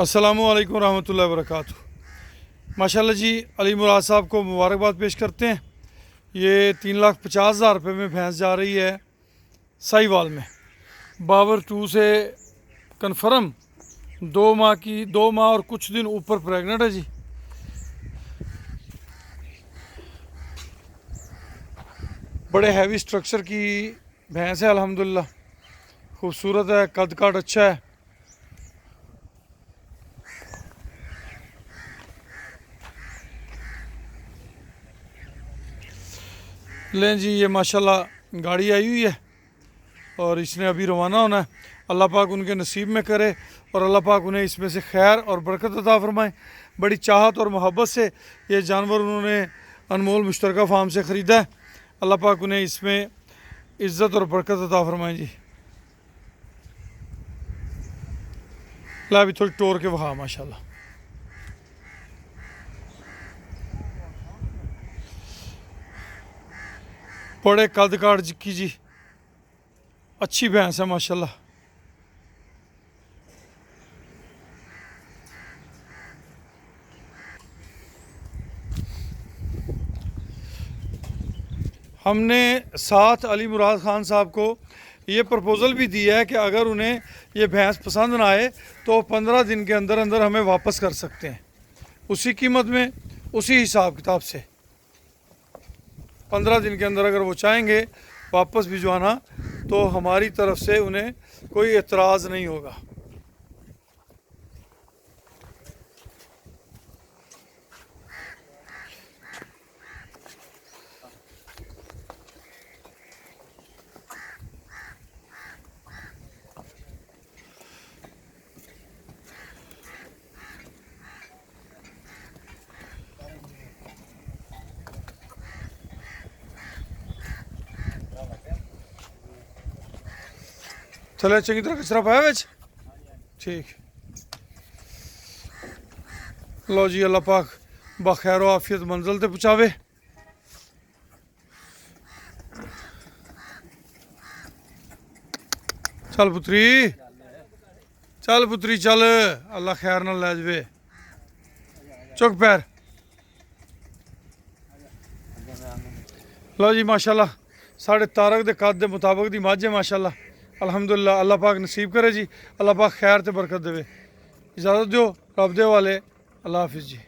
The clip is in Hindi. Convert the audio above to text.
अस्सलामुअलैकुम रहमतुल्लाहि व बरकातुहू। माशाल्लाह जी, अली मुराद साहब को मुबारकबाद पेश करते हैं। ये 3,50,000 रुपये में भैंस जा रही है साहिवाल में। बाबर 2 से कन्फर्म 2 माह और कुछ दिन ऊपर प्रेग्नेंट है जी। बड़े हैवी स्ट्रक्चर की भैंस है अल्हम्दुलिल्लाह, खूबसूरत है, कद काट अच्छा है। लें जी, ये माशाल्लाह गाड़ी आई हुई है और इसने अभी रवाना होना है। अल्लाह पाक उनके नसीब में करे और अल्लाह पाक उन्हें इसमें से खैर और बरकत अता फरमाए। बड़ी चाहत और मोहब्बत से ये जानवर उन्होंने अनमोल मुश्तरका फार्म से ख़रीदा है। अल्लाह पाक उन्हें इसमें इज़्ज़त और बरकत अता फरमाए जी। ला अभी थोड़ी टोर के वहा माशाल्लाह। बड़े कद काट की जी, अच्छी भैंस है माशाल्लाह। हमने साथ अली मुराद ख़ान साहब को ये प्रपोज़ल भी दिया है कि अगर उन्हें ये भैंस पसंद ना आए तो 15 दिन के अंदर अंदर हमें वापस कर सकते हैं, उसी कीमत में, उसी हिसाब किताब से। 15 दिन के अंदर अगर वो चाहेंगे वापस भिजवाना तो हमारी तरफ से उन्हें कोई एतराज़ नहीं होगा। चले चंगी तरह कचरा पाया बिच, ठीक। लो जी, अल्लाह पाक बखैर आफियत मंजिल ते पहुँचावे। चल पुत्री, चल पुत्री चल, अल्लाह खैर नाल लै जावे। चुक पैर। लो जी माशाल्लाह, साढ़े तारक दे कद दे मुताबिक दी मझ है माशाल्लाह। अल्हम्दुलिल्लाह, अल्लाह पाक नसीब करे जी, अल्लाह पाक खैर ते बरकत देवे। इजाज़त दो, रब दे वाले, अल्लाह हाफिज़ जी।